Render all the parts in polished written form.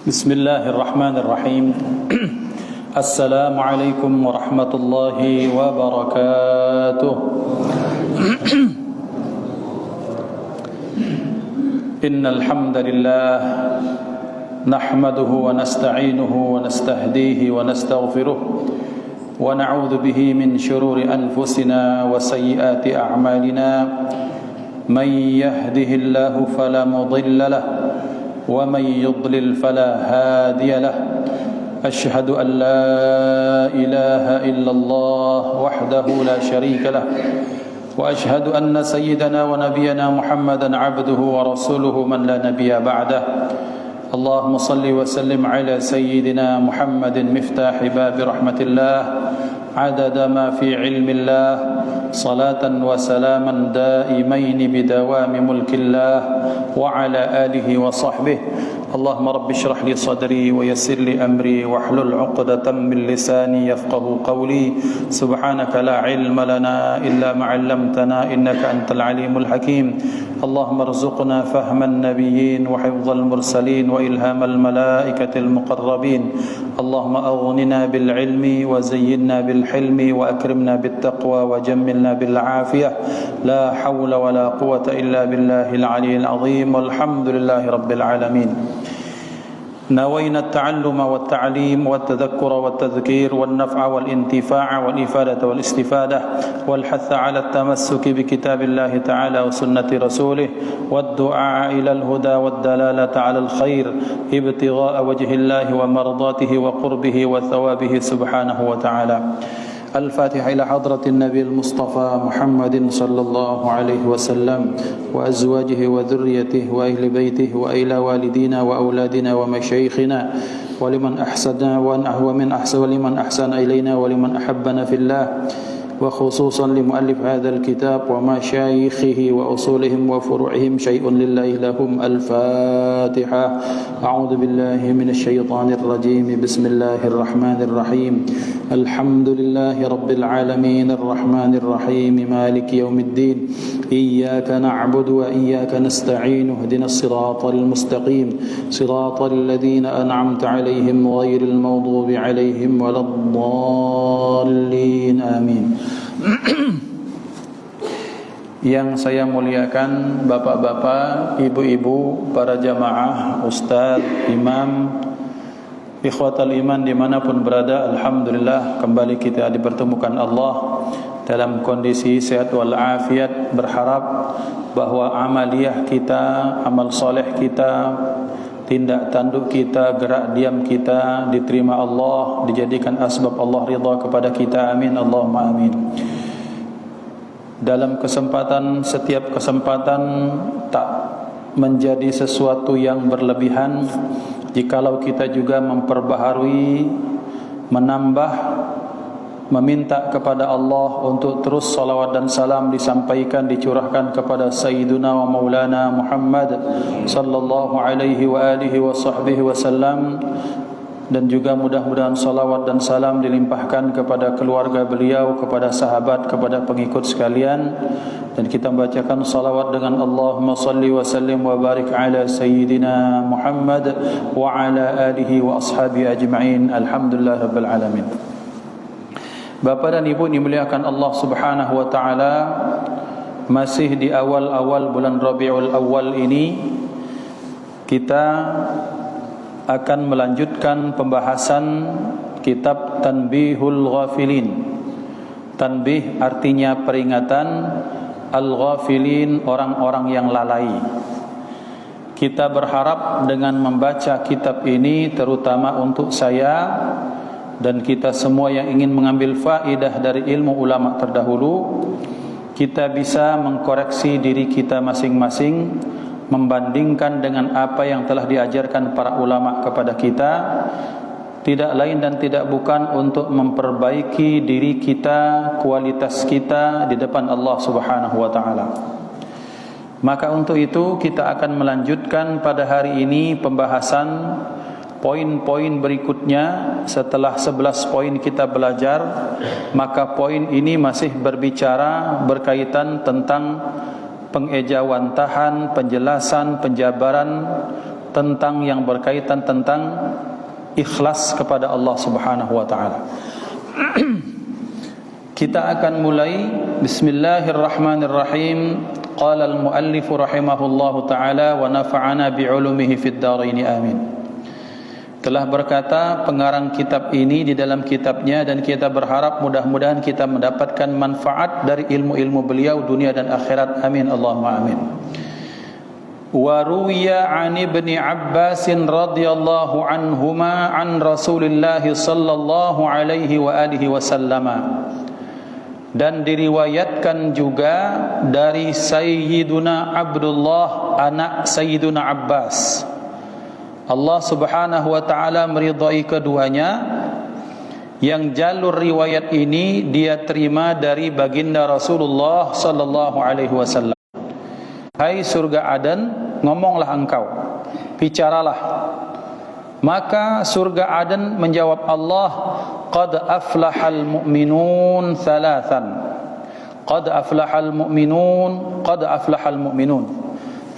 بسم الله الرحمن الرحيم السلام عليكم ورحمة الله وبركاته إن الحمد لله نحمده ونستعينه ونستهديه ونستغفره ونعوذ به من شرور أنفسنا وسيئات أعمالنا من يهده الله فلا مضل له ومن يضلل فلا هادي له أشهد أن لا إله إلا الله وحده لا شريك له وأشهد أن سيدنا ونبينا محمدا عبده ورسوله من لا نبي بعده اللهم صل وسلم على سيدنا محمد مفتاح باب رحمة الله عدد ما في علم الله صلاة وسلاما دائمين بدوام ملك الله وعلى آله وصحبه اللهم رب اشرح لي صدري ويسر لي أمري واحلل عقدة من لساني يفقه قولي سبحانك لا علم لنا إلا ما علمتنا إنك أنت العليم الحكيم اللهم ارزقنا فهم النبيين وحفظ المرسلين وإلهام الملائكة المقربين اللهم أغننا بالعلم وزينا بالحلم وأكرمنا بالتقوى وجملنا بالعافية لا حول ولا قوة إلا بالله العلي العظيم والحمد لله رب العالمين نوينا التعلم والتعليم والتذكر والتذكير والنفع والانتفاع والإفادة والاستفادة والحث على التمسك بكتاب الله تعالى وسنة رسوله والدعاء إلى الهدى والدلالة على الخير ابتغاء وجه الله ومرضاته وقربه وثوابه سبحانه وتعالى الفاتحة إلى حضرة النبي المصطفى محمد صلى الله عليه وسلم وأزواجه وذريته وأهل بيته وإلى والدينا وأولادنا ومشايخنا ولمن أحسن إلينا ولمن أحبنا في الله وخصوصا لمؤلف هذا الكتاب ومشايخه وأصولهم وفروعهم شيء لله لهم الفاتحة أعوذ بالله من الشيطان الرجيم بسم الله الرحمن الرحيم الحمد لله رب العالمين الرحمن الرحيم مالك يوم الدين إياك نعبد وإياك نستعين اهدنا الصراط المستقيم صراط الذين أنعمت عليهم غير المغضوب عليهم ولا الضالين آمين. Yang saya muliakan bapak-bapak, ibu-ibu, para jamaah, ustadz, imam, ikhwatal iman dimanapun berada, alhamdulillah kembali kita dipertemukan Allah dalam kondisi sehat walafiat, berharap bahwa amaliyah kita, amal soleh kita, tindak tanduk kita, gerak diam kita diterima Allah, dijadikan asbab Allah ridha kepada kita, amin Allahumma amin. Dalam setiap kesempatan tak menjadi sesuatu yang berlebihan jikalau kita juga memperbaharui, menambah, meminta kepada Allah untuk terus salawat dan salam disampaikan, dicurahkan kepada Sayyiduna wa Maulana Muhammad sallallahu alaihi wa alihi wa sahbihi wasallam, dan juga mudah-mudahan salawat dan salam dilimpahkan kepada keluarga beliau, kepada sahabat, kepada pengikut sekalian, dan kita membacakan salawat dengan Allahumma salli wa sallim wa barik ala Sayyidina Muhammad wa ala alihi wa ashabi ajma'in alhamdulillah rabbil alamin. Bapak dan Ibu dimuliakan Allah Subhanahu wa taala, masih di awal-awal bulan Rabiul Awal ini kita akan melanjutkan pembahasan kitab Tanbihul Ghafilin. Tanbih artinya peringatan, al-ghafilin orang-orang yang lalai. Kita berharap dengan membaca kitab ini, terutama untuk saya dan kita semua yang ingin mengambil faidah dari ilmu ulama terdahulu, kita bisa mengkoreksi diri kita masing-masing, membandingkan dengan apa yang telah diajarkan para ulama kepada kita, tidak lain dan tidak bukan untuk memperbaiki diri kita, kualitas kita di depan Allah Subhanahu wa taala. Maka untuk itu kita akan melanjutkan pada hari ini pembahasan poin-poin berikutnya. Setelah 11 poin kita belajar, maka poin ini masih berbicara berkaitan tentang pengejawantahan, penjelasan, penjabaran tentang yang berkaitan tentang ikhlas kepada Allah Subhanahu wa taala. Kita akan mulai. Bismillahirrahmanirrahim. Qala al-muallif rahimahullahu taala wa nafa'ana bi'ulumihi fid dharain amin. Telah berkata pengarang kitab ini di dalam kitabnya, dan kita berharap mudah-mudahan kita mendapatkan manfaat dari ilmu-ilmu beliau dunia dan akhirat. Amin Allahumma amin. Wa ruwiya 'an Ibni Abbas radhiyallahu anhuma 'an Rasulillah sallallahu alaihi wa alihi wasallam. Dan diriwayatkan juga dari Sayyiduna Abdullah anak Sayyiduna Abbas. Allah Subhanahu wa taala meridhai keduanya. Yang jalur riwayat ini dia terima dari baginda Rasulullah sallallahu alaihi wasallam. Hai surga Aden, ngomonglah engkau, bicaralah. Maka surga Aden menjawab Allah, qad aflahal mu'minun thalathan. Qad aflahal mu'minun, qad aflahal mu'minun.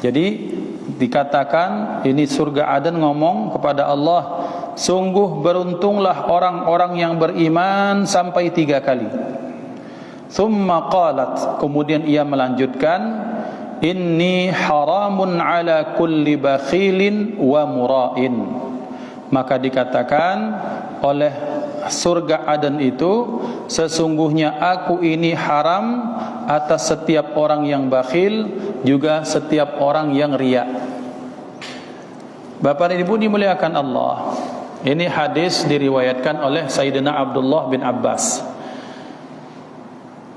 Jadi dikatakan ini surga Aden ngomong kepada Allah, sungguh beruntunglah orang-orang yang beriman sampai 3 kali. Thumma qalat, kemudian ia melanjutkan, inni haramun ala kulli bakhilin wa mura'in. Maka dikatakan oleh surga Aden itu, sesungguhnya aku ini haram atas setiap orang yang bakhil, juga setiap orang yang riya. Bapak dan Ibu dimuliakan Allah, ini hadis diriwayatkan oleh Sayyidina Abdullah bin Abbas.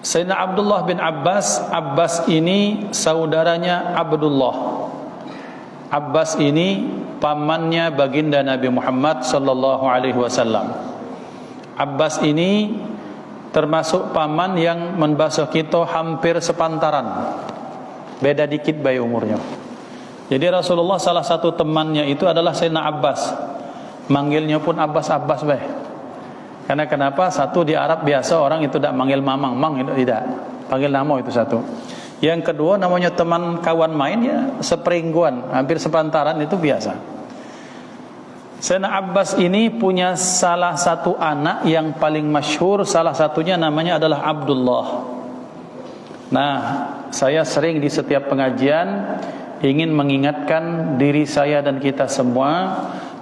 Sayyidina Abdullah bin Abbas, Abbas ini saudaranya Abdullah. Abbas ini pamannya baginda Nabi Muhammad sallallahu alaihi wasallam. Abbas ini termasuk paman yang membasuh kita hampir sepantaran. Beda dikit bayi umurnya. Jadi Rasulullah salah satu temannya itu adalah Sayyidina Abbas. Manggilnya pun Abbas-Abbas bae. Karena kenapa? Satu, di Arab biasa orang itu tidak manggil mamang, mang itu tidak. Panggil nama itu satu. Yang kedua, namanya teman kawan main ya seperingguan, hampir sepantaran, itu biasa. Sayyidina Abbas ini punya salah satu anak yang paling masyhur, salah satunya namanya adalah Abdullah. Nah, saya sering di setiap pengajian ingin mengingatkan diri saya dan kita semua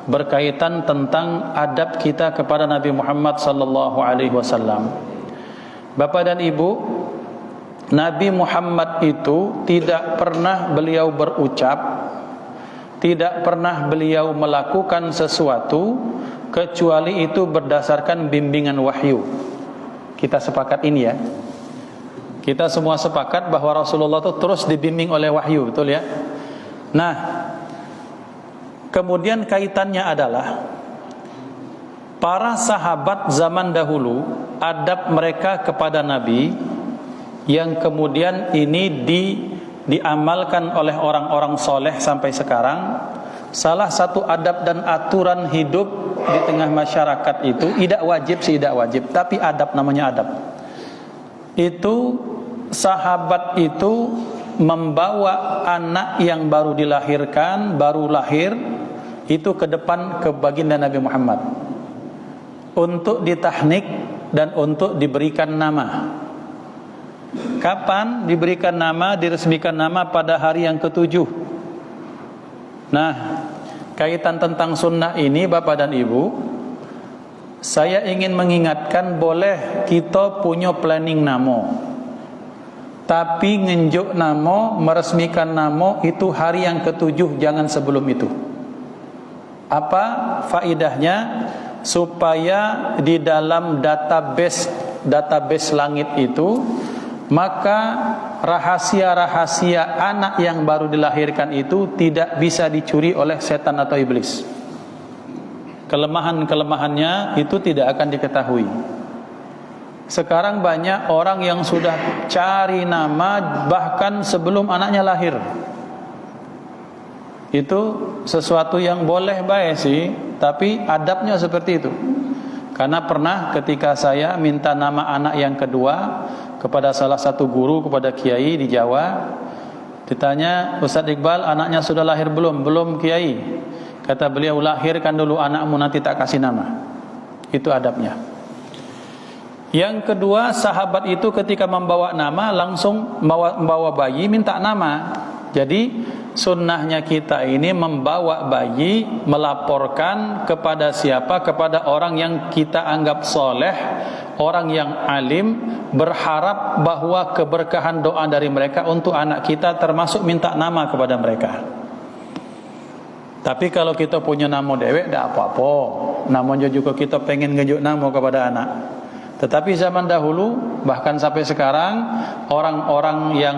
berkaitan tentang adab kita kepada Nabi Muhammad sallallahu alaihi wasallam. Bapak dan Ibu, Nabi Muhammad itu tidak pernah beliau berucap, tidak pernah beliau melakukan sesuatu kecuali itu berdasarkan bimbingan wahyu. Kita sepakat ini ya. Kita semua sepakat bahwa Rasulullah itu terus dibimbing oleh wahyu, betul ya? Nah, kemudian kaitannya adalah para sahabat zaman dahulu, adab mereka kepada Nabi yang kemudian ini diamalkan oleh orang-orang soleh sampai sekarang. Salah satu adab dan aturan hidup di tengah masyarakat itu tidak wajib sih, tidak wajib, tapi adab, namanya adab. Itu sahabat itu membawa anak yang baru dilahirkan, baru lahir itu ke depan ke baginda Nabi Muhammad untuk ditahnik dan untuk diberikan nama. Kapan diberikan nama, diresmikan nama? Pada hari yang ke-7. Nah, kaitan tentang sunnah ini Bapak dan Ibu, saya ingin mengingatkan, boleh kita punya planning nama, tapi ngenjuk nama, meresmikan nama itu hari yang ke-7, jangan sebelum itu. Apa faedahnya? Supaya di dalam database langit itu, maka rahasia-rahasia anak yang baru dilahirkan itu tidak bisa dicuri oleh setan atau iblis. Kelemahan-kelemahannya itu tidak akan diketahui. Sekarang banyak orang yang sudah cari nama bahkan sebelum anaknya lahir. Itu sesuatu yang boleh baik sih, tapi adabnya seperti itu. Karena pernah ketika saya minta nama anak yang kedua kepada salah satu guru, kepada kiai di Jawa, Ditanya, Ustaz Iqbal, anaknya sudah lahir belum? Belum, Kiai. Kata beliau, lahirkan dulu anakmu, nanti tak kasih nama. Itu adabnya. Yang kedua, sahabat itu ketika membawa nama langsung membawa bayi minta nama. Jadi sunnahnya kita ini membawa bayi, melaporkan kepada siapa? Kepada orang yang kita anggap soleh, orang yang alim, berharap bahwa keberkahan doa dari mereka untuk anak kita, termasuk minta nama kepada mereka. Tapi kalau kita punya nama dewek, tidak apa-apa. Namanya juga kita pengen ngejuk nama kepada anak. Tetapi zaman dahulu, bahkan sampai sekarang, orang-orang yang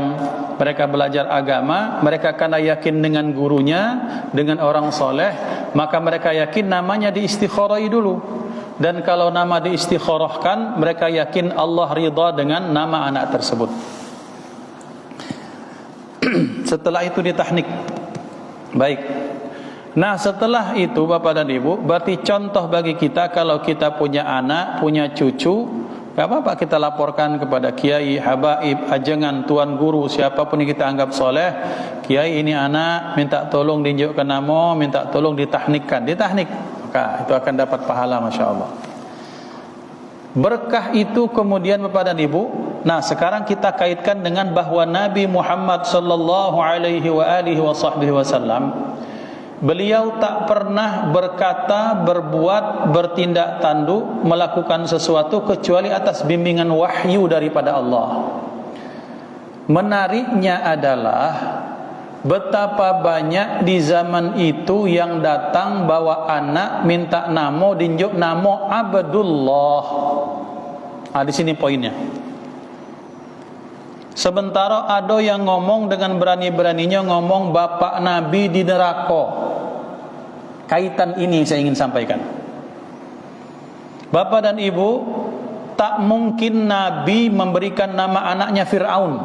mereka belajar agama, mereka karena yakin dengan gurunya, dengan orang soleh, maka mereka yakin namanya diistikharai dulu. Dan kalau nama diistikharahkan, mereka yakin Allah ridha dengan nama anak tersebut. Setelah itu ditahnik. Baik. Nah, setelah itu Bapak dan Ibu, berarti contoh bagi kita kalau kita punya anak, punya cucu, gak apa-apa kita laporkan kepada kiai, habaib, ajengan, tuan guru, siapapun yang kita anggap soleh. Kiai, ini anak, minta tolong diinjukkan nama, minta tolong ditahnikkan. Ditahnik, maka itu akan dapat pahala, Masya Allah. Berkah itu kemudian Bapak dan Ibu. Nah, sekarang kita kaitkan dengan bahwa Nabi Muhammad sallallahu alaihi wasallam, beliau tak pernah berkata, berbuat, bertindak tanduk, melakukan sesuatu kecuali atas bimbingan wahyu daripada Allah. Menariknya adalah betapa banyak di zaman itu yang datang bawa anak minta nama, dinjuk nama Abdullah. Di sini poinnya. Sementara ada yang ngomong dengan berani-beraninya ngomong bapak Nabi di neraka. Kaitan ini saya ingin sampaikan. Bapak dan Ibu, tak mungkin Nabi memberikan nama anaknya Fir'aun.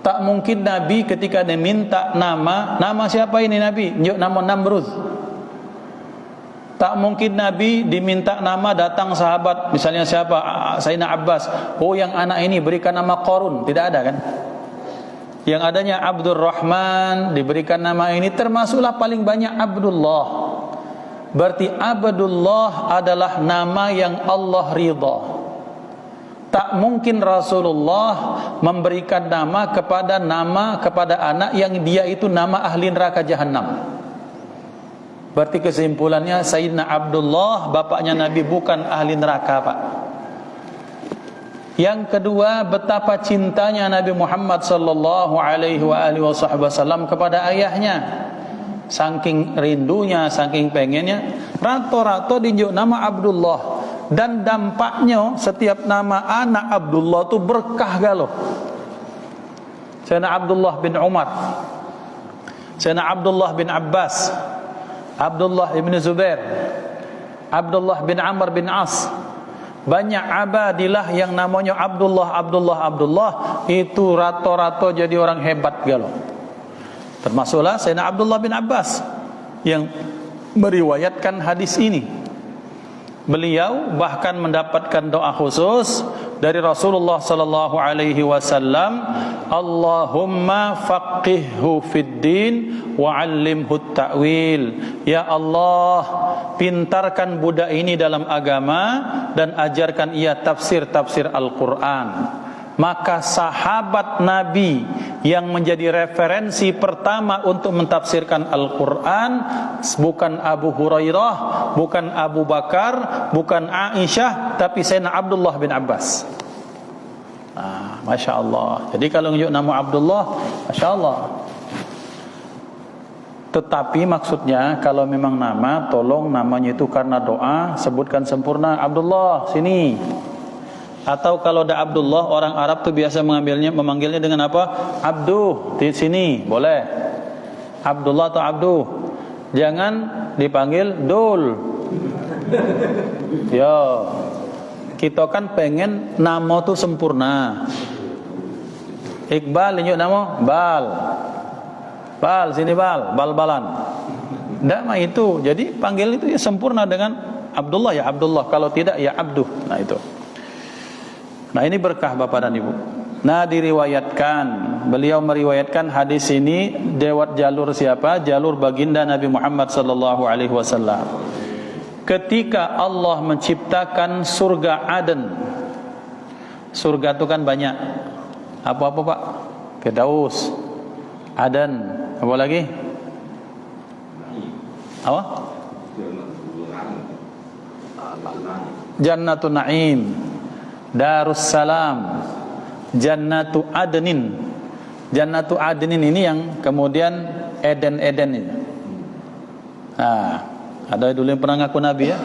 Tak mungkin Nabi ketika dia minta nama siapa ini Nabi? Nama Namrud. Tak mungkin Nabi diminta nama datang sahabat, misalnya siapa? Sayyidina Abbas. Oh, yang anak ini berikan nama Qarun. Tidak ada kan? Yang adanya Abdurrahman diberikan nama ini, termasuklah paling banyak Abdullah. Berarti Abdullah adalah nama yang Allah ridha. Tak mungkin Rasulullah memberikan nama kepada anak yang dia itu nama ahli neraka jahanam. Berarti kesimpulannya Sayyidina Abdullah bapaknya Nabi bukan ahli neraka, Pak. Yang kedua, betapa cintanya Nabi Muhammad sallallahu alaihi wasallam kepada ayahnya. Saking rindunya, saking pengennya, rato-rato dinjuk nama Abdullah. Dan dampaknya setiap nama anak Abdullah itu berkah galuh. Sayyidina Abdullah bin Umar, Sayyidina Abdullah bin Abbas, Abdullah bin Zubair, Abdullah bin Amr bin As. Banyak abadilah yang namanya Abdullah itu rato-rato jadi orang hebat galuh. Termasuklah Sayyidina Abdullah bin Abbas yang meriwayatkan hadis ini. Beliau bahkan mendapatkan doa khusus dari Rasulullah sallallahu alaihi wasallam, Allahumma faqihhu fid din wa 'allimhu ta'wil. Ya Allah, pintarkan budak ini dalam agama dan ajarkan ia tafsir-tafsir Al-Qur'an. Maka sahabat Nabi yang menjadi referensi pertama untuk mentafsirkan Al-Quran bukan Abu Hurairah, bukan Abu Bakar, bukan Aisyah, tapi Sayyidina Abdullah bin Abbas. Masya Allah. Jadi kalau nunjuk nama Abdullah, Masya Allah. Tetapi maksudnya kalau memang nama, tolong namanya itu karena doa, sebutkan sempurna Abdullah sini. Atau kalau ada Abdullah, orang Arab tuh biasa memanggilnya dengan apa? Abduh, di sini boleh. Abdullah atau Abduh. Jangan dipanggil Dul. Yo, kita kan pengen nama tuh sempurna. Iqbal injuk nama Bal. Bal sini Bal, bal-balan. Ndak mah itu. Jadi panggil itu ya sempurna dengan Abdullah ya Abdullah. Kalau tidak ya Abduh. Nah itu. Nah ini berkah Bapak dan Ibu. Nah, diriwayatkan, beliau meriwayatkan hadis ini lewat jalur siapa? Jalur baginda Nabi Muhammad sallallahu alaihi wasallam. Ketika Allah menciptakan surga Aden. Surga itu kan banyak. Apa-apa, Pak? Firdaus, Aden, apa lagi? Apa? Jannatun Naim, Darussalam, Jannatu Adnin. Jannatu Adnin ini yang kemudian Eden-Eden ini. Nah, ada dulu yang pernah ngaku Nabi ya.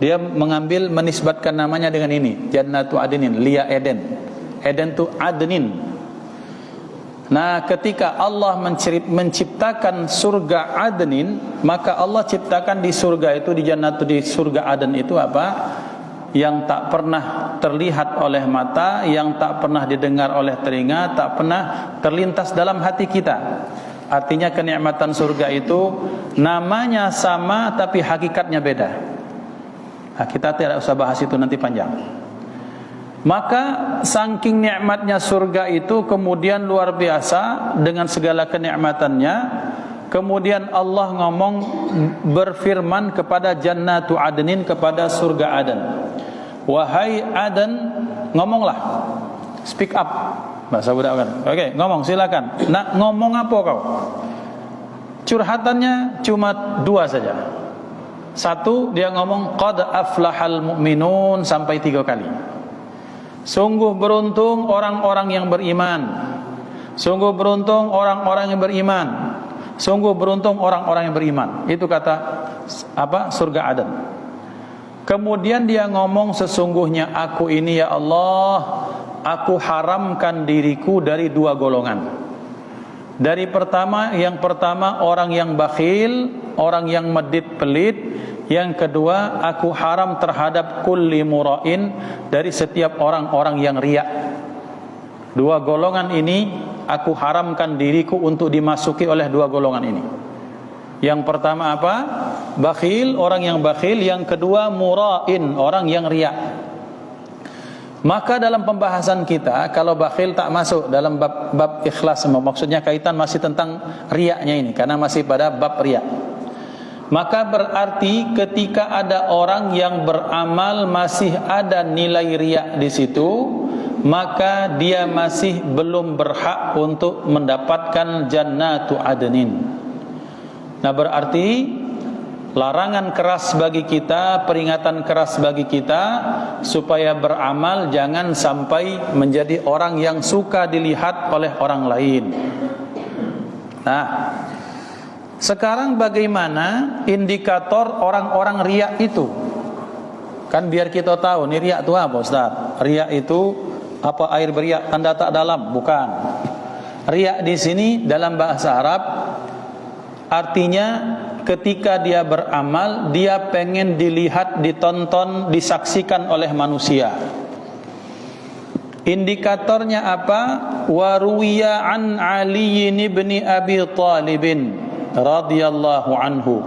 Dia mengambil menisbatkan namanya dengan ini, Jannatu Adnin, Lia Eden. Eden itu Adnin. Nah, ketika Allah menciptakan surga Adnin, maka Allah ciptakan di surga itu, di Jannatu, di surga Aden itu apa? Yang tak pernah terlihat oleh mata, yang tak pernah didengar oleh telinga, tak pernah terlintas dalam hati kita. Artinya kenikmatan surga itu namanya sama tapi hakikatnya beda. Nah, kita tidak usah bahas itu, nanti panjang. Maka saking nikmatnya surga itu kemudian luar biasa dengan segala kenikmatannya. Kemudian Allah ngomong, berfirman kepada Jannatu Adnin, kepada surga Aden. Wahai Aden, ngomonglah, speak up, bahasa budak kan. Oke, ngomong, silakan. Nak ngomong apa kau? Curhatannya cuma dua saja. Satu, dia ngomong qad aflahal mu'minun sampai 3 kali. Sungguh beruntung orang-orang yang beriman. Sungguh beruntung orang-orang yang beriman. Sungguh beruntung orang-orang yang beriman. Itu kata apa? Surga Aden. Kemudian dia ngomong, sesungguhnya aku ini ya Allah, aku haramkan diriku dari 2 golongan. Dari yang pertama orang yang bakhil, orang yang medit pelit. Yang kedua, aku haram terhadap kulli mura'in, dari setiap orang-orang yang riak. 2 golongan ini aku haramkan diriku untuk dimasuki oleh 2 golongan ini. Yang pertama apa? Bakhil, orang yang bakhil. Yang kedua mura'in, orang yang riak. Maka dalam pembahasan kita, kalau bakhil tak masuk dalam bab ikhlas, maksudnya kaitan masih tentang riaknya ini, karena masih pada bab riak. Maka berarti ketika ada orang yang beramal masih ada nilai riak di situ, maka dia masih belum berhak untuk mendapatkan Jannatu Adnin. Nah, berarti larangan keras bagi kita, peringatan keras bagi kita supaya beramal jangan sampai menjadi orang yang suka dilihat oleh orang lain. Nah, sekarang bagaimana indikator orang-orang riak itu? Kan biar kita tahu nih riak itu apa, Ustaz? Riak itu apa? Air beriak tanda tak dalam? Bukan. Riak di sini dalam bahasa Arab artinya ketika dia beramal, dia pengen dilihat, ditonton, disaksikan oleh manusia. Indikatornya apa? Waruwiya an Ali bin Abi Thalib radhiyallahu anhu.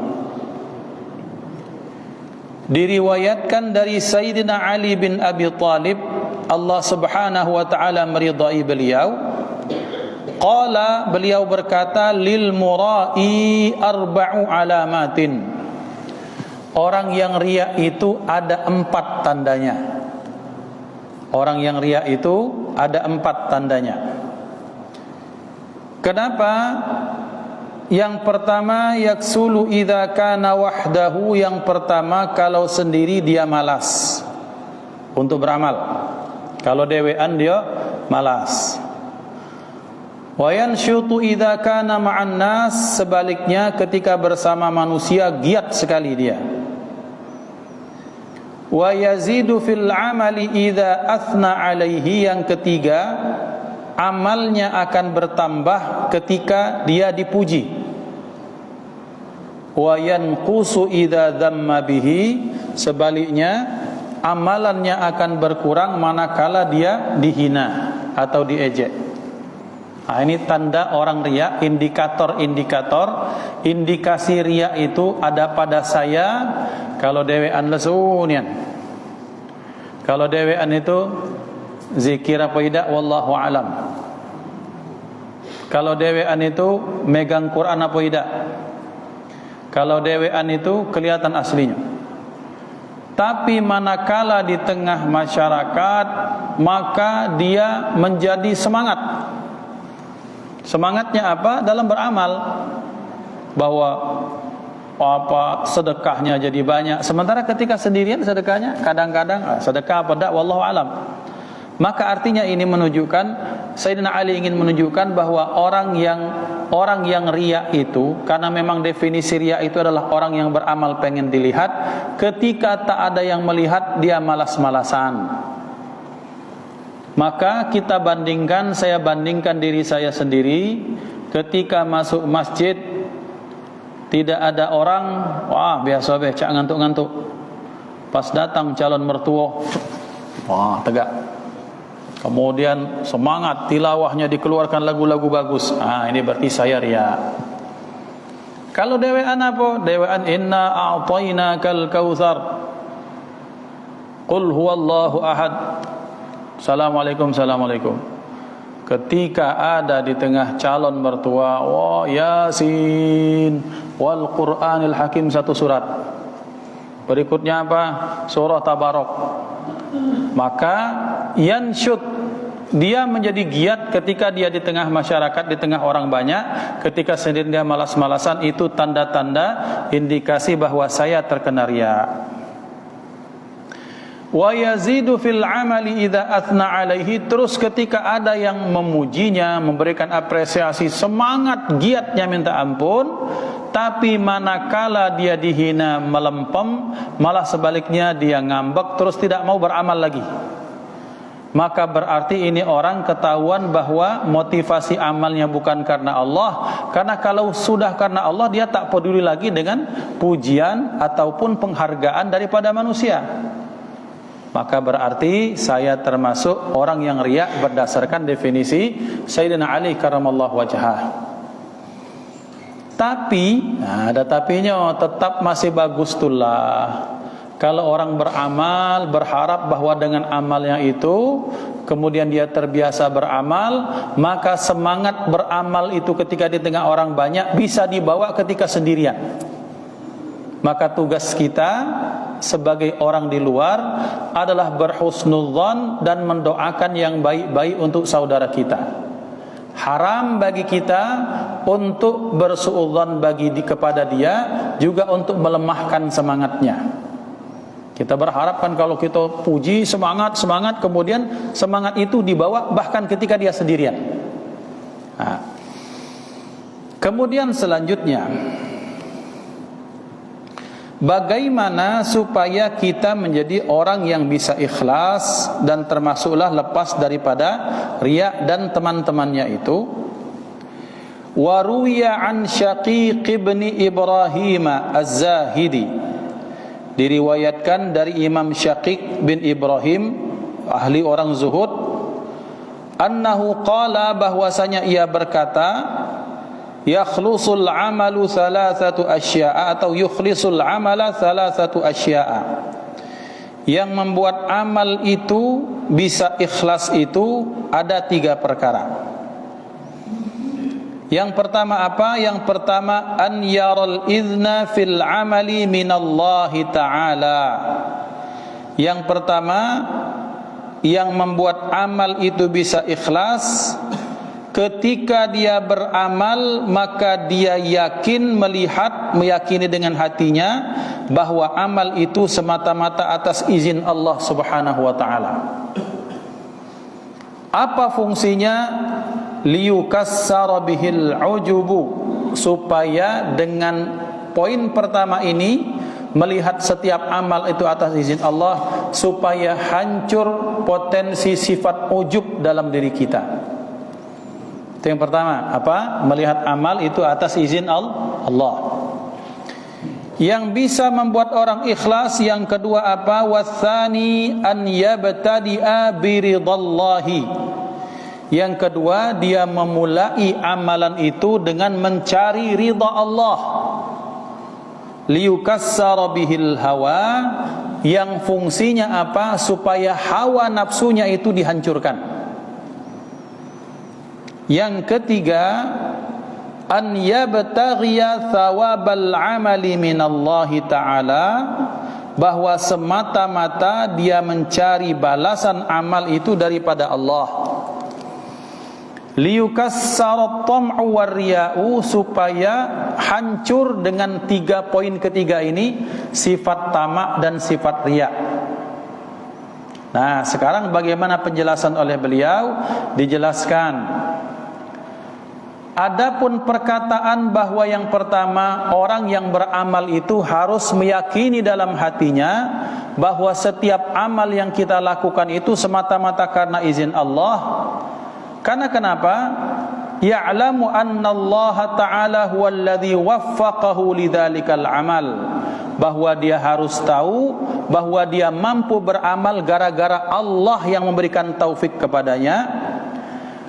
Diriwayatkan dari Sayyidina Ali bin Abi Thalib, Allah Subhanahu wa taala meridai beliau. Qala, beliau berkata, lil mura'i arba'u alamatin. Orang yang riya itu ada 4 tandanya. Orang yang riya itu ada 4 tandanya. Kenapa? Yang pertama, yaksulu idza kana wahdahu. Yang pertama, kalau sendiri dia malas untuk beramal. Kalau dewean dia malas. Wa yanshutu idza kana ma'an nas. Sebaliknya, ketika bersama manusia giat sekali dia. Wa yazidu fil amali idza athna alaihi. Yang ketiga, amalnya akan bertambah ketika dia dipuji. Wa yanqusu idza dhamma bihi. Sebaliknya, amalannya akan berkurang manakala dia dihina atau diejek. Nah, ini tanda orang riya, indikator-indikator. Indikasi riya itu ada pada saya kalau dewean lesunian. Kalau dewean itu zikir apa tidak wallahu alam. Kalau dewean itu megang Quran apa tidak? Kalau dewean itu kelihatan aslinya. Tapi manakala di tengah masyarakat, maka dia menjadi semangat. Semangatnya apa? Dalam beramal. Bahwa sedekahnya jadi banyak. Sementara ketika sendirian sedekahnya kadang-kadang sedekah apa tidak wallahu alam. Maka artinya ini menunjukkan, Sayyidina Ali ingin menunjukkan bahwa orang yang riya itu, karena memang definisi riya itu adalah orang yang beramal pengen dilihat, ketika tak ada yang melihat dia malas-malasan. Maka saya bandingkan diri saya sendiri, ketika masuk masjid tidak ada orang, wah biasa cak ngantuk-ngantuk. Pas datang calon mertua, wah tegak. Kemudian semangat tilawahnya, dikeluarkan lagu-lagu bagus. Ini berarti saya riya. Kalau dewean apa? Dewean inna a'tainakal kautsar. Qul huwallahu ahad. Assalamualaikum. Ketika ada di tengah calon mertua, Yasin wal Qur'anil Hakim, satu surat. Berikutnya apa? Surah Tabarok. Maka yansyud, dia menjadi giat ketika dia di tengah masyarakat, di tengah orang banyak. Ketika sendiri dia malas-malasan, itu tanda-tanda indikasi bahwa saya terkena riya. Wa yazidu fil amali idza athna alaihi. Terus ketika ada yang memujinya, memberikan apresiasi, semangat giatnya minta ampun. Tapi manakala dia dihina, melempem, malah sebaliknya dia ngambek, terus tidak mau beramal lagi. Maka berarti ini orang ketahuan bahwa motivasi amalnya bukan karena Allah. Karena kalau sudah karena Allah, dia tak peduli lagi dengan pujian ataupun penghargaan daripada manusia. Maka berarti saya termasuk orang yang riya berdasarkan definisi Sayyidina Ali karramallahu wajhah. Tapi, ada tapinya, tetap masih bagus tulah. Kalau orang beramal, berharap bahwa dengan amalnya itu, kemudian dia terbiasa beramal, maka semangat beramal itu ketika di tengah orang banyak bisa dibawa ketika sendirian. Maka tugas kita sebagai orang di luar adalah berhusnudzon dan mendoakan yang baik-baik untuk saudara kita. Haram bagi kita untuk bersuudzon kepada dia, juga untuk melemahkan semangatnya. Kita berharapkan kalau kita puji semangat, kemudian semangat itu dibawa bahkan ketika dia sendirian. Kemudian selanjutnya, bagaimana supaya kita menjadi orang yang bisa ikhlas dan termasuklah lepas daripada riya dan teman-temannya itu. Wa ruwiya an Syaqiq bin Ibrahim Az-Zahidi, diriwayatkan dari Imam Syaqiq bin Ibrahim, ahli orang zuhud, annahu qala, bahwasanya ia berkata, yakhlusul amalu thalathatu asya'a, atau yukhlisul amala thalathatu asya'a. Yang membuat amal itu bisa ikhlas itu ada 3 perkara. Yang pertama apa? Yang pertama, an yaral idna fil amali minallahi ta'ala. Yang pertama, yang membuat amal itu bisa ikhlas, ketika dia beramal, maka dia meyakini dengan hatinya bahwa amal itu semata-mata atas izin Allah Subhanahu wa ta'ala. Apa fungsinya? Liyukassara bihil ujubu, supaya dengan poin pertama ini, melihat setiap amal itu atas izin Allah, supaya hancur potensi sifat ujub dalam diri kita. Itu yang pertama, apa? Melihat amal itu atas izin Allah. Yang bisa membuat orang ikhlas, yang kedua apa? Watsani an yabtadi'a biridallahi. Yang kedua, dia memulai amalan itu dengan mencari ridha Allah. Liyukassara bihil hawa, yang fungsinya apa? Supaya hawa nafsunya itu dihancurkan. Yang ketiga, an yabtaghiya thawabal amali minallahi ta'ala, bahwa semata-mata dia mencari balasan amal itu daripada Allah. Liyukassara at-tam'u war-riya'u, supaya hancur dengan 3 poin ketiga ini, sifat tamak dan sifat riya. Nah, sekarang bagaimana penjelasan oleh beliau? Dijelaskan, adapun perkataan bahwa yang pertama, orang yang beramal itu harus meyakini dalam hatinya bahwa setiap amal yang kita lakukan itu semata-mata karena izin Allah. Karena kenapa? Ya'lamu anna Allah Ta'ala huwallazi waffaqahu lidzalikal amal, bahwa dia harus tahu bahwa dia mampu beramal gara-gara Allah yang memberikan taufik kepadanya.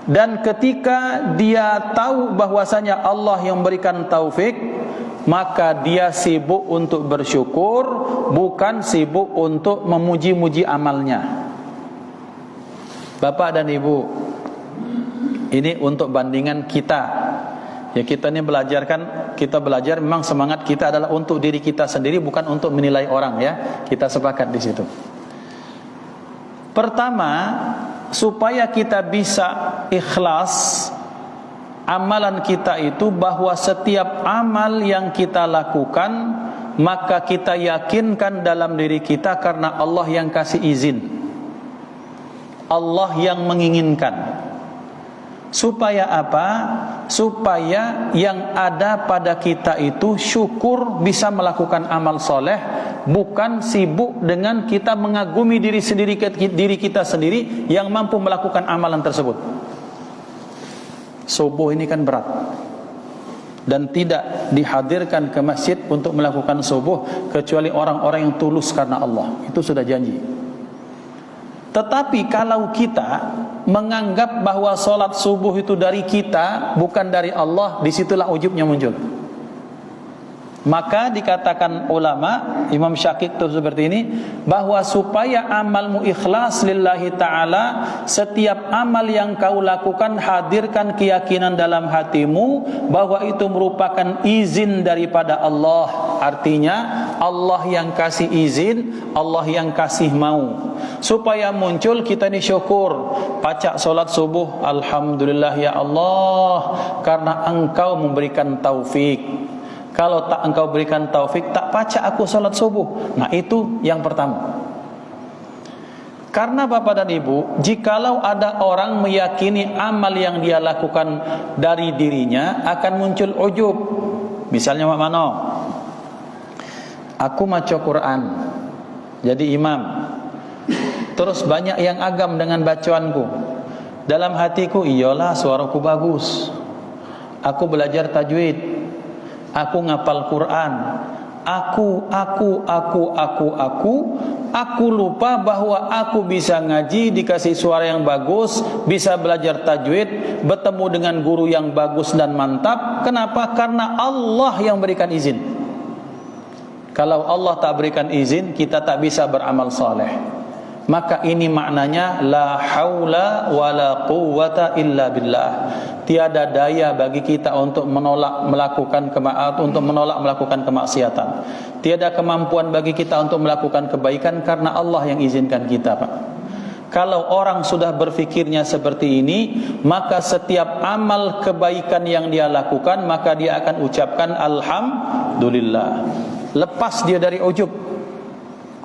Dan ketika dia tahu bahwasanya Allah yang memberikan taufik, maka dia sibuk untuk bersyukur, bukan sibuk untuk memuji-muji amalnya. Bapak dan Ibu, ini untuk bandingan kita. Ya, kita ini kita belajar memang semangat kita adalah untuk diri kita sendiri, bukan untuk menilai orang, ya. Kita sepakat di situ. Pertama, supaya kita bisa ikhlas amalan kita itu, bahwa setiap amal yang kita lakukan maka kita yakinkan dalam diri kita karena Allah yang kasih izin, Allah yang menginginkan. Supaya apa? Supaya yang ada pada kita itu syukur bisa melakukan amal soleh, bukan sibuk dengan kita mengagumi diri kita sendiri yang mampu melakukan amalan tersebut. Subuh ini kan berat, dan tidak dihadirkan ke masjid untuk melakukan subuh kecuali orang-orang yang tulus karena Allah. Itu sudah janji. Tetapi kalau kita menganggap bahwa solat subuh itu dari kita, bukan dari Allah, disitulah ujubnya muncul. Maka dikatakan ulama, Imam Syakik itu seperti ini, bahwa supaya amalmu ikhlas lillahi ta'ala, setiap amal yang kau lakukan hadirkan keyakinan dalam hatimu bahwa itu merupakan izin daripada Allah. Artinya Allah yang kasih izin, Allah yang kasih mau. Supaya muncul kita ini syukur, baca solat subuh, alhamdulillah ya Allah, karena Engkau memberikan taufik. Kalau tak Engkau berikan taufik, tak baca aku salat subuh. Nah, itu yang pertama. Karena Bapak dan Ibu, jikalau ada orang meyakini amal yang dia lakukan dari dirinya, akan muncul ujub. Misalnya Mano, aku maca Quran, jadi imam, terus banyak yang agam dengan bacaanku. Dalam hatiku, iyalah suaraku bagus, aku belajar tajwid, aku ngapal Quran, aku lupa bahwa aku bisa ngaji, dikasih suara yang bagus, bisa belajar tajwid, bertemu dengan guru yang bagus dan mantap. Kenapa? Karena Allah yang berikan izin. Kalau Allah tak berikan izin, kita tak bisa beramal saleh. Maka ini maknanya la haula wala quwwata illa billah. Tiada daya bagi kita untuk menolak melakukan kemaksiatan. Tiada kemampuan bagi kita untuk melakukan kebaikan karena Allah yang izinkan kita, Pak. Kalau orang sudah berfikirnya seperti ini, maka setiap amal kebaikan yang dia lakukan, maka dia akan ucapkan alhamdulillah. Lepas dia dari ujub.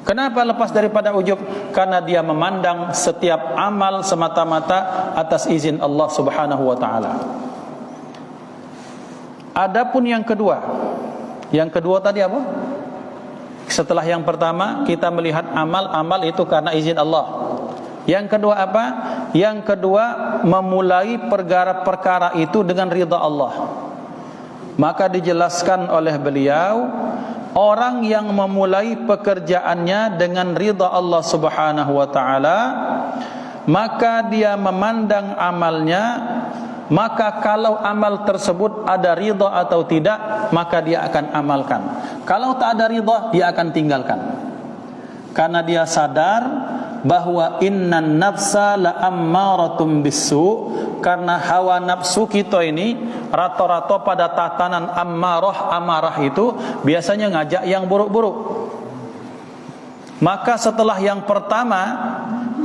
Kenapa lepas daripada ujub? Karena dia memandang setiap amal semata-mata atas izin Allah Subhanahu wa ta'ala. Adapun yang kedua tadi apa? Setelah yang pertama kita melihat amal itu karena izin Allah. Yang kedua apa? Yang kedua, memulai perkara itu dengan ridha Allah. Maka dijelaskan oleh beliau, orang yang memulai pekerjaannya dengan ridha Allah Subhanahu wa ta'ala, maka dia memandang amalnya, maka kalau amal tersebut ada ridha atau tidak, maka dia akan amalkan. Kalau tak ada ridha, dia akan tinggalkan. karena dia sadar bahwa innan nafsa la ammaratum bisu, karena hawa nafsu kita ini rata-rata pada tatanan amarah itu biasanya ngajak yang buruk-buruk. Maka setelah yang pertama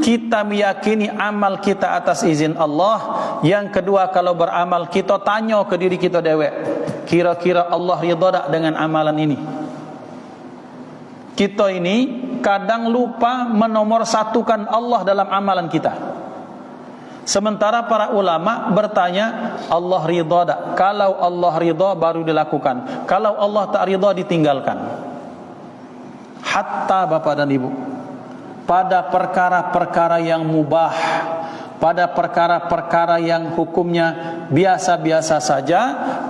kita meyakini amal kita atas izin Allah, yang kedua kalau beramal kita tanya ke diri kita dewek, kira-kira Allah ridha tak dengan amalan ini? Kita ini kadang lupa menomorsatukan Allah dalam amalan kita. Sementara para ulama bertanya, Allah ridha tak? Kalau Allah ridha baru dilakukan, kalau Allah tak ridha ditinggalkan. Hatta Bapak dan Ibu, pada perkara-perkara yang mubah, pada perkara-perkara yang hukumnya biasa-biasa saja,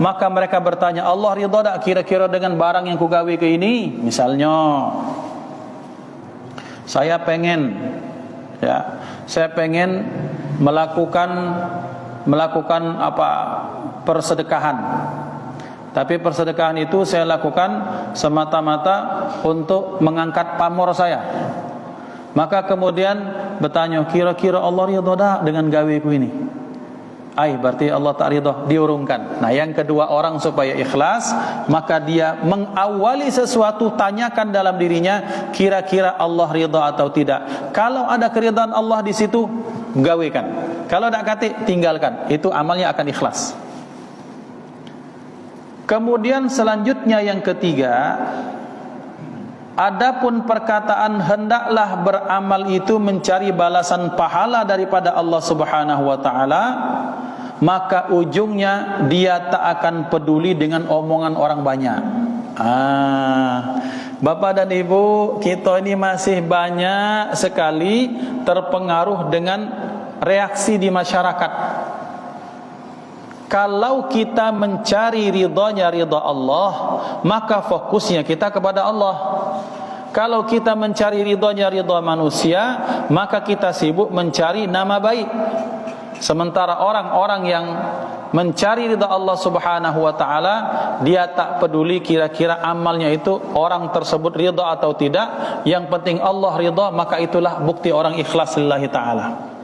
maka mereka bertanya, Allah ridha tak kira-kira dengan barang yang kugawe ke ini? Misalnya saya pengen melakukan persedekahan. Tapi persedekahan itu saya lakukan semata-mata untuk mengangkat pamor saya. Maka kemudian bertanya, kira-kira Allah ridha tak dengan gaweku ini? Berarti Allah tak ridha, diurungkan. Nah, yang kedua, orang supaya ikhlas, maka dia mengawali sesuatu, tanyakan dalam dirinya, kira-kira Allah ridha atau tidak. Kalau ada keridhaan Allah di situ, gawekan. Kalau tak kate, tinggalkan. Itu amalnya akan ikhlas. Kemudian selanjutnya yang ketiga, adapun perkataan hendaklah beramal itu mencari balasan pahala daripada Allah Subhanahu wa taala, maka ujungnya dia tak akan peduli dengan omongan orang banyak. Bapak dan Ibu, kita ini masih banyak sekali terpengaruh dengan reaksi di masyarakat. Kalau kita mencari ridha Allah, maka fokusnya kita kepada Allah. Kalau kita mencari ridha manusia, maka kita sibuk mencari nama baik. Sementara orang-orang yang mencari ridha Allah Subhanahu wa taala, dia tak peduli kira-kira amalnya itu orang tersebut ridha atau tidak. Yang penting Allah ridha, maka itulah bukti orang ikhlas lillahi taala.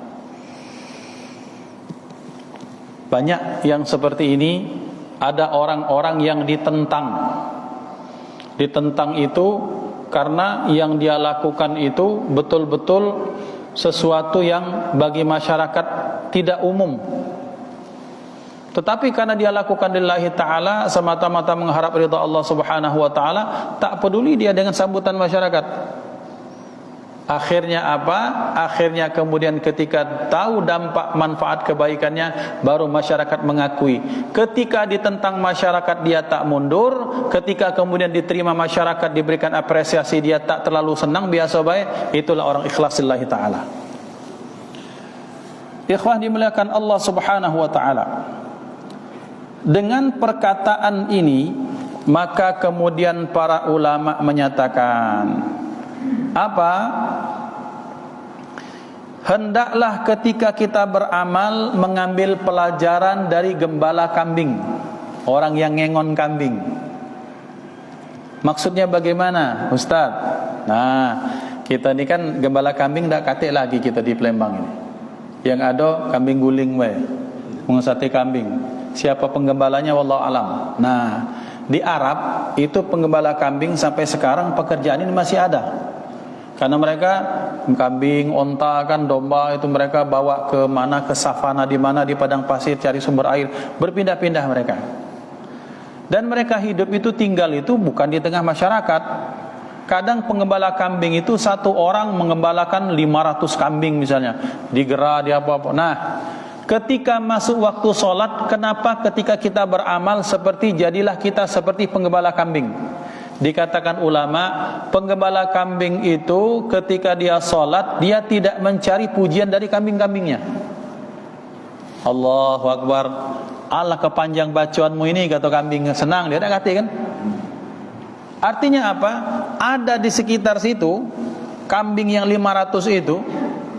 Banyak yang seperti ini. Ada orang-orang yang ditentang itu karena yang dia lakukan itu betul-betul sesuatu yang bagi masyarakat tidak umum. Tetapi karena dia lakukan lillahi ta'ala, semata-mata mengharap ridha Allah Subhanahu wa ta'ala, tak peduli dia dengan sambutan masyarakat. Akhirnya apa? Akhirnya kemudian ketika tahu dampak manfaat kebaikannya, baru masyarakat mengakui. Ketika ditentang masyarakat, dia tak mundur. Ketika kemudian diterima masyarakat, diberikan apresiasi, dia tak terlalu senang, biasa baik. Itulah orang ikhlas lillahi ta'ala. Ikhwah dimuliakan Allah Subhanahu wa ta'ala. Dengan perkataan ini, maka kemudian para ulama menyatakan apa? Hendaklah ketika kita beramal mengambil pelajaran dari gembala kambing, orang yang ngengon kambing. Maksudnya bagaimana, Ustaz? Nah, kita ini kan gembala kambing tak kate lagi kita di Palembang ini. Yang ada kambing guling we, mengesati kambing. Siapa penggembalanya wallahu alam. Nah, di Arab itu penggembala kambing sampai sekarang pekerjaan ini masih ada. Karena mereka kambing, onta, kan domba itu mereka bawa ke mana, ke savana, di mana, di padang pasir cari sumber air, berpindah-pindah mereka. Dan mereka hidup itu, tinggal itu bukan di tengah masyarakat. Kadang penggembala kambing itu satu orang mengembalakan 500 kambing misalnya, digerah, di apa-apa. Nah, ketika masuk waktu sholat, kenapa ketika kita beramal seperti jadilah kita seperti penggembala kambing? Dikatakan ulama, penggembala kambing itu ketika dia sholat, dia tidak mencari pujian dari kambing-kambingnya. Allahu Akbar, Allah kepanjang bacaanmu ini, kata kambing. Senang dia, tak kata kan? Artinya apa? Ada di sekitar situ kambing yang 500 itu,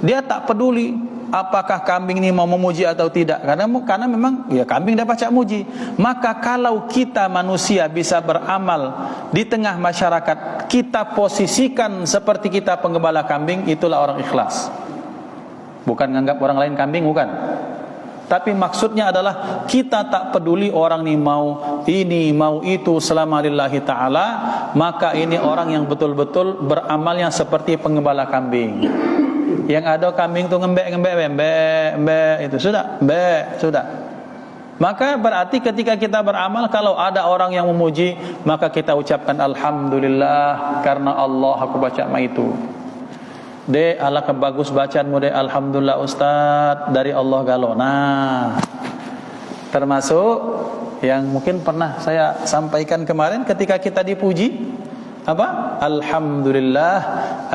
dia tak peduli apakah kambing ini mau memuji atau tidak. Karena memang ya kambing dah pacak muji. Maka kalau kita manusia bisa beramal di tengah masyarakat, kita posisikan seperti kita penggembala kambing, itulah orang ikhlas. Bukan menganggap orang lain kambing, bukan. Tapi maksudnya adalah kita tak peduli orang ini mau itu selama lillahi ta'ala, maka ini orang yang betul-betul beramalnya seperti penggembala kambing. Yang ada kambing tu ngembek itu sudah. Maka berarti ketika kita beramal, kalau ada orang yang memuji, maka kita ucapkan alhamdulillah karena Allah aku baca ma itu. Dek, ala kebagus bacaanmu dek, alhamdulillah Ustaz, dari Allah galo. Nah, termasuk yang mungkin pernah saya sampaikan kemarin ketika kita dipuji, apa? Alhamdulillah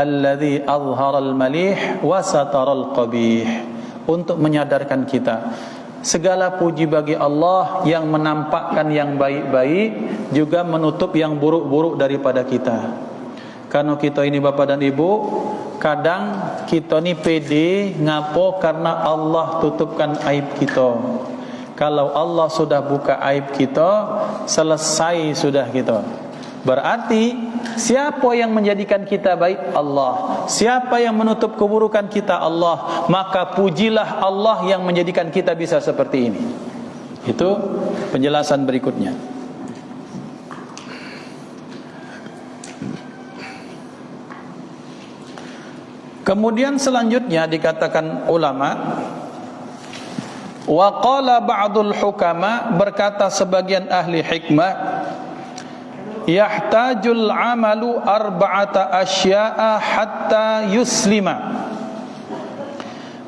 alladzi azharal malih wa sataral qabih. Untuk menyadarkan kita, segala puji bagi Allah yang menampakkan yang baik-baik, juga menutup yang buruk-buruk daripada kita. Karena kita ini Bapak dan Ibu, kadang kita ni pede ngapo karena Allah tutupkan aib kita. Kalau Allah sudah buka aib kita, selesai sudah kita. Berarti siapa yang menjadikan kita baik? Allah. Siapa yang menutup keburukan kita? Allah. Maka pujilah Allah yang menjadikan kita bisa seperti ini. Itu penjelasan berikutnya. Kemudian selanjutnya dikatakan ulama, wa qala ba'dul hukama, berkata sebagian ahli hikmah, yahtajul amalu arba'ata asya'a hatta yuslima.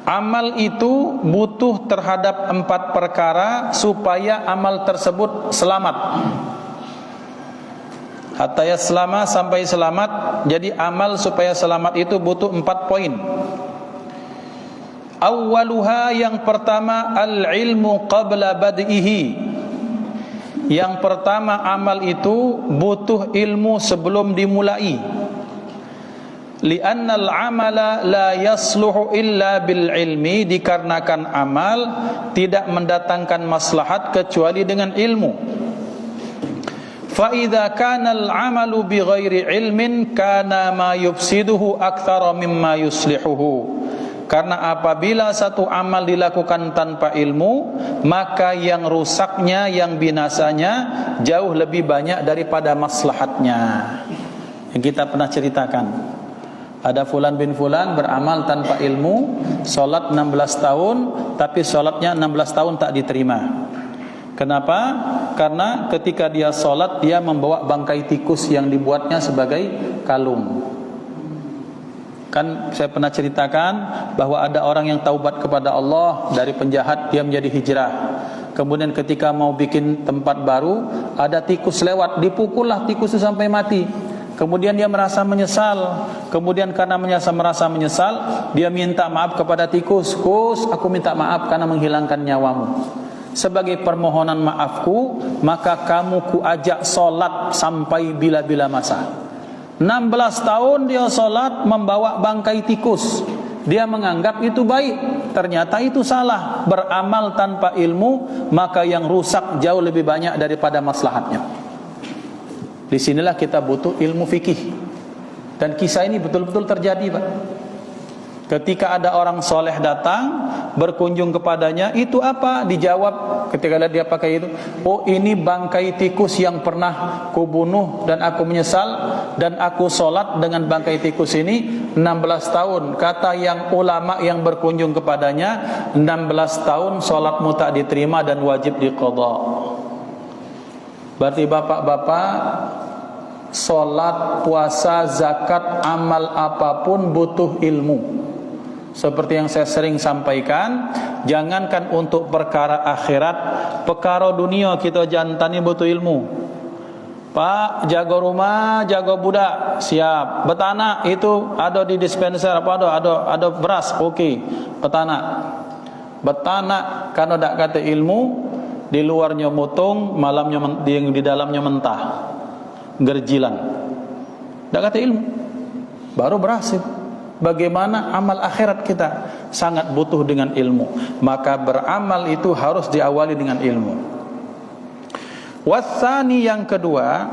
Amal itu butuh terhadap 4 perkara supaya amal tersebut selamat. Hatta yaslama, sampai selamat. Jadi amal supaya selamat itu butuh 4 poin. Awwaluha, yang pertama, al-ilmu qabla bad'ihi. Yang pertama, amal itu butuh ilmu sebelum dimulai. Li'annal amala la yasluhu illa bil ilmi, dikarenakan amal tidak mendatangkan maslahat kecuali dengan ilmu. Fa idza kana al-amalu bighairi ilmin kana ma yufsiduhu aktsara mimma yuslihuhu. Karena apabila satu amal dilakukan tanpa ilmu, maka yang rusaknya, yang binasanya jauh lebih banyak daripada maslahatnya. Yang kita pernah ceritakan, ada fulan bin fulan beramal tanpa ilmu, solat 16 tahun, tapi solatnya 16 tahun tak diterima. Kenapa? Karena ketika dia solat, dia membawa bangkai tikus yang dibuatnya sebagai kalung. Kan saya pernah ceritakan bahwa ada orang yang taubat kepada Allah dari penjahat, dia menjadi hijrah. Kemudian ketika mau bikin tempat baru, ada tikus lewat, dipukullah tikus itu sampai mati. Kemudian dia merasa menyesal. Kemudian karena merasa menyesal, dia minta maaf kepada tikus. Kus, aku minta maaf karena menghilangkan nyawamu. Sebagai permohonan maafku, maka kamu ku ajak solat sampai bila-bila masa. 16 tahun dia solat membawa bangkai tikus. Dia menganggap itu baik, ternyata itu salah. Beramal tanpa ilmu, maka yang rusak jauh lebih banyak daripada maslahatnya. Disinilah kita butuh ilmu fikih. Dan kisah ini betul-betul terjadi, Pak. Ketika ada orang soleh datang berkunjung kepadanya, itu apa? Dijawab ketika lihat dia pakai itu, oh ini bangkai tikus yang pernah kubunuh dan aku menyesal, dan aku solat dengan bangkai tikus ini 16 tahun. Kata yang ulama yang berkunjung kepadanya, 16 tahun solatmu tak diterima dan wajib diqadha. Berarti bapak-bapak, solat, puasa, zakat, amal apapun butuh ilmu. Seperti yang saya sering sampaikan, jangankan untuk perkara akhirat, perkara dunia kita jantani butuh ilmu. Pak, jaga rumah, jaga budak, siap. Betanak itu ada di dispenser apa ada beras, okey. Betanak karena tak kata ilmu, di luarnya motong, malamnya di dalamnya mentah, gerjilan. Tak kata ilmu, baru berhasil. Bagaimana amal akhirat kita? sangat butuh dengan ilmu. Maka beramal itu harus diawali dengan ilmu. Watsani, yang kedua,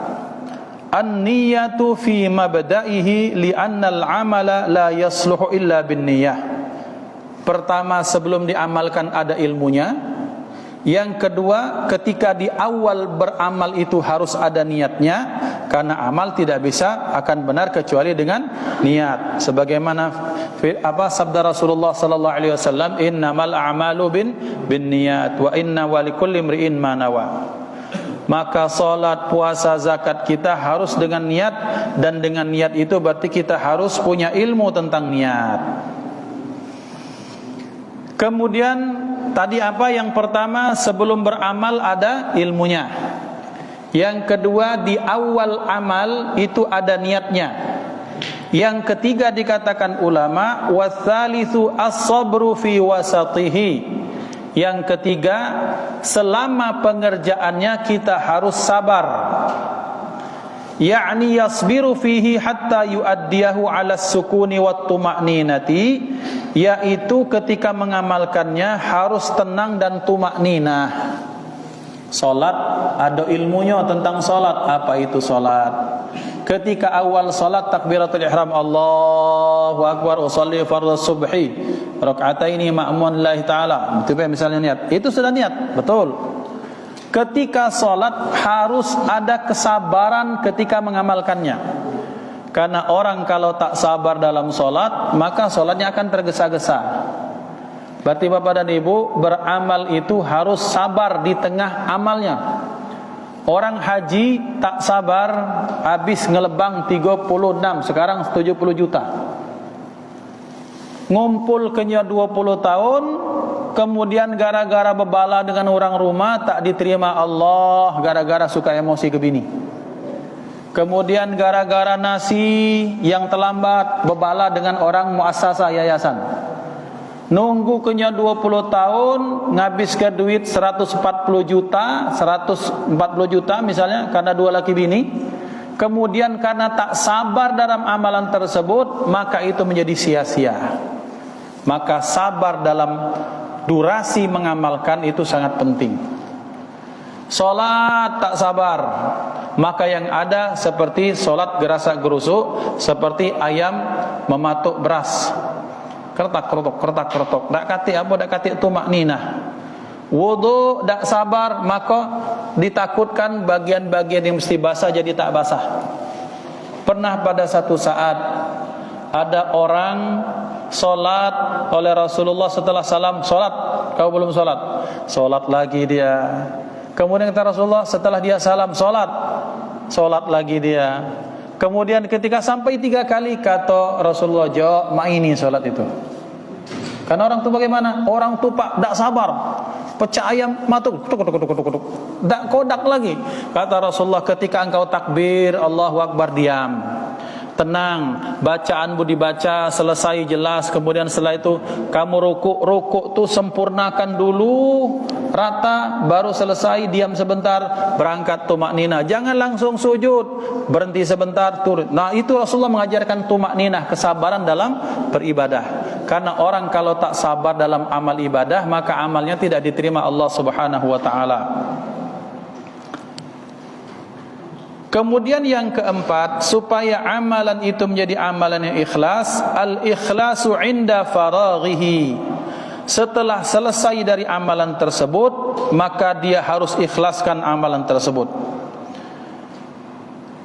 an-niyatu fi mabda'ihi li'anna al-amala la yasluhu illa bin niyah. Pertama, sebelum diamalkan ada ilmunya. Yang kedua, ketika di awal beramal itu harus ada niatnya, karena amal tidak bisa akan benar kecuali dengan niat. Sebagaimana sabda Rasulullah sallallahu alaihi wasallam, innamal a'malu bin niyat wa inna walikulli imri'in ma nawa. Maka salat, puasa, zakat kita harus dengan niat, dan dengan niat itu berarti kita harus punya ilmu tentang niat. Kemudian tadi apa? Yang pertama, sebelum beramal ada ilmunya. Yang kedua, di awal amal itu ada niatnya. Yang ketiga dikatakan ulama, watsalitsu as-sabru fi wasatihi. Yang ketiga, selama pengerjaannya kita harus sabar. Ya'ni yasbiru fihi hatta yu'addiyahu 'ala as-sukuni wat tuma'ninati, yaitu ketika mengamalkannya harus tenang dan tumakninah. Salat ada ilmunya tentang salat. Apa itu salat? Ketika awal salat takbiratul ihram, Allahu akbar, usolli fardhu subhi rak'ataini ma'mun lillahi ta'ala. Itu misalnya niat. Itu sudah niat, betul. Ketika salat harus ada kesabaran ketika mengamalkannya. Karena orang kalau tak sabar dalam salat, maka salatnya akan tergesa-gesa. Berarti Bapak dan Ibu, beramal itu harus sabar di tengah amalnya. Orang haji tak sabar, habis ngelebang 36, sekarang 70 juta. Ngumpul kenya 20 tahun, kemudian gara-gara bebala dengan orang rumah tak diterima Allah, gara-gara suka emosi ke bini. Kemudian gara-gara nasi yang terlambat, bebala dengan orang muassasah yayasan. Nunggu kenya 20 tahun, ngabiskan duit 140 juta, 140 juta misalnya karena dua laki bini. Kemudian karena tak sabar dalam amalan tersebut, maka itu menjadi sia-sia. Maka sabar dalam durasi mengamalkan itu sangat penting. Salat tak sabar, maka yang ada seperti salat gerasak gerusuk, seperti ayam mematuk beras. Kertak kerotok. Dak kati apa? Dak kati tumakninah. Wudu dak sabar, maka ditakutkan bagian-bagian yang mesti basah jadi tak basah. Pernah pada satu saat ada orang solat oleh Rasulullah setelah salam, solat, kau belum solat, solat lagi dia. Kemudian kata Rasulullah setelah dia salam, solat, solat lagi dia. Kemudian ketika sampai 3 kali, kata Rasulullah, jawab maini solat itu. Karena orang tu bagaimana? Orang tu pak tak sabar, pecah ayam matuk, tuk, tak kodak lagi. Kata Rasulullah, ketika engkau takbir Allahu Akbar, diam, tenang, bacaanmu dibaca selesai jelas. Kemudian setelah itu kamu rukuk tu sempurnakan dulu rata, baru selesai diam sebentar, berangkat tumakninah. Jangan langsung sujud, berhenti sebentar, turun. Nah, itu Rasulullah mengajarkan tumakninah, kesabaran dalam beribadah. Karena orang kalau tak sabar dalam amal ibadah, maka amalnya tidak diterima Allah Subhanahu wa taala. Kemudian yang keempat, supaya amalan itu menjadi amalan yang ikhlas, al-ikhlasu inda faraghihi. Setelah selesai dari amalan tersebut, maka dia harus ikhlaskan amalan tersebut.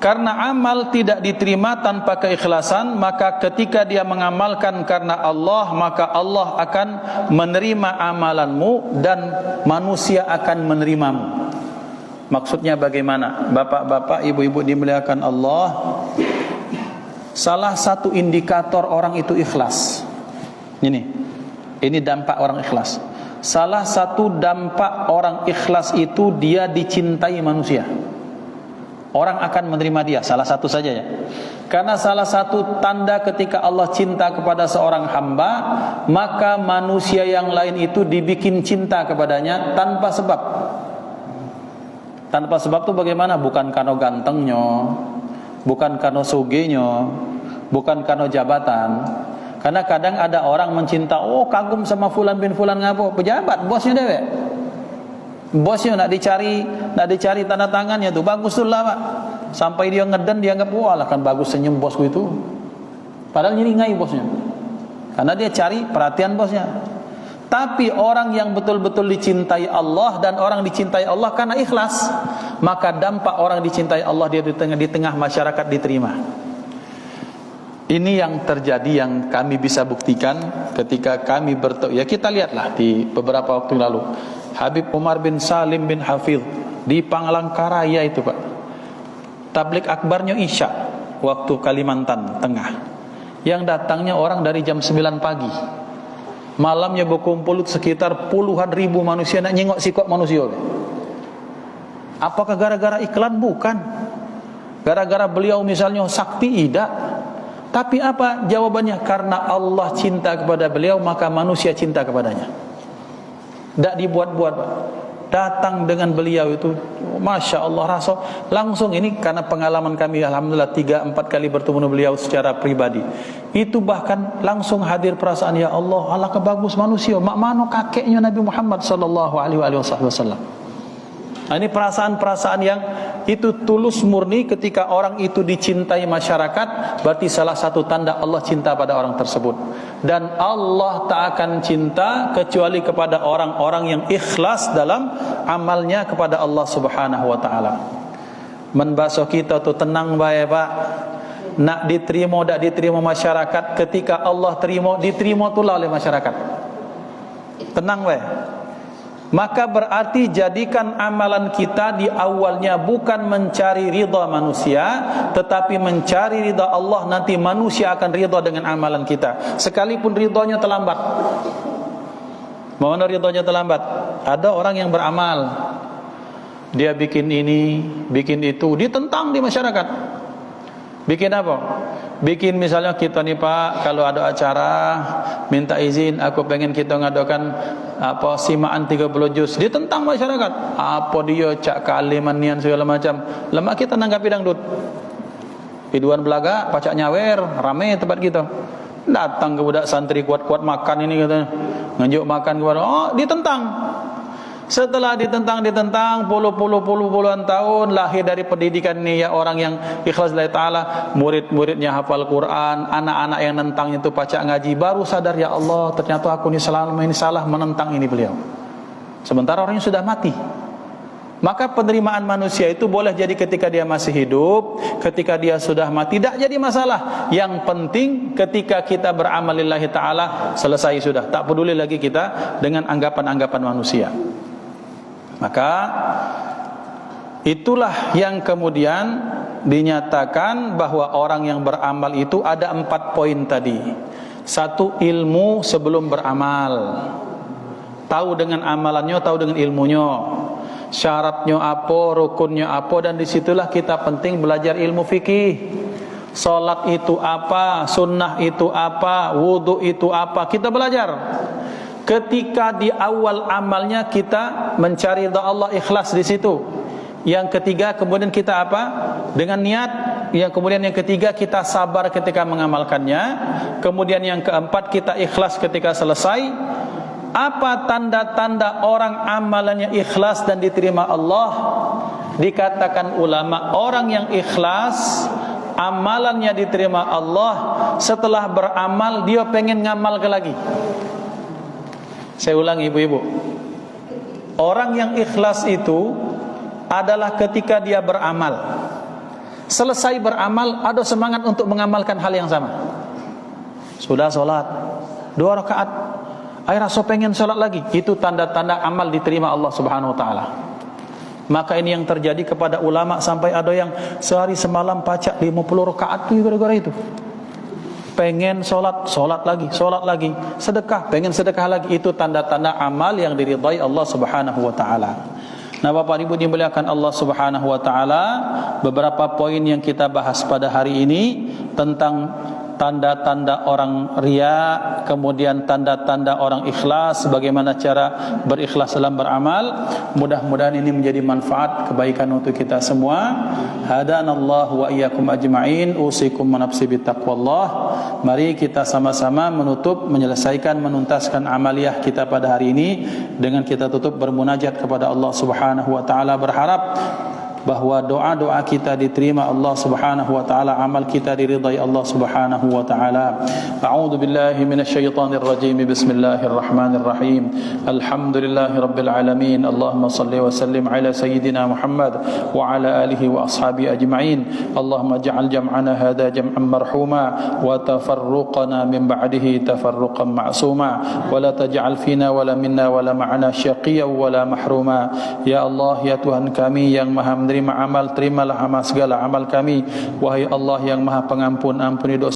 Karena amal tidak diterima tanpa keikhlasan, maka ketika dia mengamalkan karena Allah, maka Allah akan menerima amalanmu dan manusia akan menerimamu. Maksudnya bagaimana? Bapak-bapak, ibu-ibu dimuliakan Allah, salah satu indikator orang itu ikhlas. Ini dampak orang ikhlas. Salah satu dampak orang ikhlas itu dia dicintai manusia. Orang akan menerima dia, salah satu saja ya. Karena salah satu tanda ketika Allah cinta kepada seorang hamba, maka manusia yang lain itu dibikin cinta kepadanya tanpa sebab. Tanpa sebab itu bagaimana? Bukan karena gantengnya, bukan karena sugihnya, bukan karena jabatan. Karena kadang ada orang mencinta, oh kagum sama fulan bin fulan ngapo, pejabat, bosnya dewek. Bosnya nak dicari tanda tangannya tuh bagus tuh lah Pak. Sampai dia ngeden dia anggap wah lah kan bagus senyum bosku itu. Padahal nyiringai bosnya. Karena dia cari perhatian bosnya. Tapi orang yang betul-betul dicintai Allah dan orang dicintai Allah karena ikhlas, maka dampak orang dicintai Allah dia di tengah masyarakat diterima. Ini yang terjadi, yang kami bisa buktikan ketika kami bertemu. Ya kita lihatlah di beberapa waktu lalu, Habib Umar bin Salim bin Hafidh di Panglangkaraya itu Pak, tablik akbarnya Isya waktu Kalimantan Tengah, yang datangnya orang dari jam 9 pagi, malamnya berkumpul sekitar puluhan ribu manusia nak nyengok sikok manusia. Apakah gara-gara iklan? Bukan. Gara-gara beliau misalnya sakti? Tidak. Tapi apa jawabannya? Karena Allah cinta kepada beliau, maka manusia cinta kepadanya. Tak dibuat-buat. Datang dengan beliau itu, Masya Allah, rasa langsung. Ini karena pengalaman kami alhamdulillah 3-4 kali bertemu dengan beliau secara pribadi. Itu bahkan langsung hadir perasaan, ya Allah, Allah kebagus manusia, mak mano kakeknya Nabi Muhammad sallallahu alaihi wasallam. Nah, ini perasaan-perasaan yang itu tulus murni. Ketika orang itu dicintai masyarakat, berarti salah satu tanda Allah cinta pada orang tersebut. Dan Allah tak akan cinta kecuali kepada orang-orang yang ikhlas dalam amalnya kepada Allah Subhanahu wa taala. Menbaso kita tu tenang bae Pak. Nak diterima tak diterima masyarakat, ketika Allah terima, diterima tulah oleh masyarakat. Tenang bae. Maka berarti jadikan amalan kita di awalnya bukan mencari ridha manusia, tetapi mencari ridha Allah. Nanti manusia akan ridha dengan amalan kita, sekalipun ridhonya terlambat. Mana ridhonya terlambat? Ada orang yang beramal, dia bikin ini, bikin itu, ditentang di masyarakat. Bikin apa? Bikin misalnya kita nih Pak, kalau ada acara minta izin, aku pengen kita ngadakan apa simaan 30 juz, ditentang masyarakat. Apa dia cak kalimanian segala macam. Lemak kita nanggapi dangdut. Piduan belaga, pacak nyawer, rame tempat kita. Datang ke budak santri kuat-kuat makan ini katanya. Nganjuk makan kepada, oh ditentang. Setelah ditentang puluhan tahun, lahir dari pendidikan ini ya orang yang ikhlas lillahi ta'ala, murid-muridnya hafal Quran, anak-anak yang nentang itu pacak ngaji, baru sadar, ya Allah, ternyata aku ini selama ini salah menentang ini beliau. Sementara orangnya sudah mati. Maka penerimaan manusia itu boleh jadi ketika dia masih hidup, ketika dia sudah mati, tidak jadi masalah. Yang penting ketika kita beramal lillahi ta'ala, selesai sudah. Tak peduli lagi kita dengan anggapan-anggapan manusia. Maka itulah yang kemudian dinyatakan bahwa orang yang beramal itu ada 4 poin tadi. 1, ilmu sebelum beramal. Tahu dengan amalannya, tahu dengan ilmunya. Syaratnya apa, rukunnya apa, dan disitulah kita penting belajar ilmu fikih. Salat itu apa, sunnah itu apa, wudu itu apa, kita belajar. Ketika di awal amalnya kita mencari ridha Allah, ikhlas di situ. Yang ketiga kemudian kita apa? Dengan niat. Yang kemudian yang ketiga kita sabar ketika mengamalkannya. Kemudian yang keempat kita ikhlas ketika selesai. Apa tanda-tanda orang amalannya ikhlas dan diterima Allah? Dikatakan ulama, orang yang ikhlas amalannya diterima Allah, setelah beramal dia pengen ngamal lagi. Saya ulangi ibu-ibu, orang yang ikhlas itu adalah ketika dia beramal, selesai beramal ada semangat untuk mengamalkan hal yang sama. Sudah sholat 2 rakaat, rasa pengen sholat lagi, itu tanda-tanda amal diterima Allah Subhanahu Wa Taala. Maka ini yang terjadi kepada ulama, sampai ada yang sehari semalam pacak 50 rakaat itu gara-gara itu. Pengen sholat lagi, sedekah, pengen sedekah lagi. Itu tanda-tanda amal yang diridhai Allah Subhanahu wa taala. Nah, Bapak Ibu dimuliakan Allah Subhanahu wa taala, beberapa poin yang kita bahas pada hari ini tentang tanda-tanda orang riya, kemudian tanda-tanda orang ikhlas, bagaimana cara berikhlas dalam beramal. Mudah-mudahan ini menjadi manfaat kebaikan untuk kita semua. Hadanallahu wa iyyakum ajma'in. Usikum wa nafsi bittaqwallah. Mari kita sama-sama menyelesaikan, menuntaskan amaliyah kita pada hari ini dengan kita tutup bermunajat kepada Allah Subhanahu wa taala, berharap bahwa doa-doa kita diterima Allah Subhanahu wa taala, amal kita diridai Allah Subhanahu wa taala. A'udzu billahi minasyaitonir rajim. Bismillahirrahmanirrahim. Alhamdulillahirabbil alamin. Allahumma shalli wa sallim ala sayyidina Muhammad wa ala alihi wa ashabihi ajma'in. Allahumma ij'al jam'ana hadha jam'an marhuma wa tafarruqana min ba'dihi tafarruqan ma'suma wa la taj'al fina wa la minna wa la ma'ana syaqiyyan wa la mahruma. Ya Allah, ya Tuhan kami yang Maha menerima amal, terimalah amal segala amal kami. Wahai Allah yang Maha Pengampun, ampuni dosa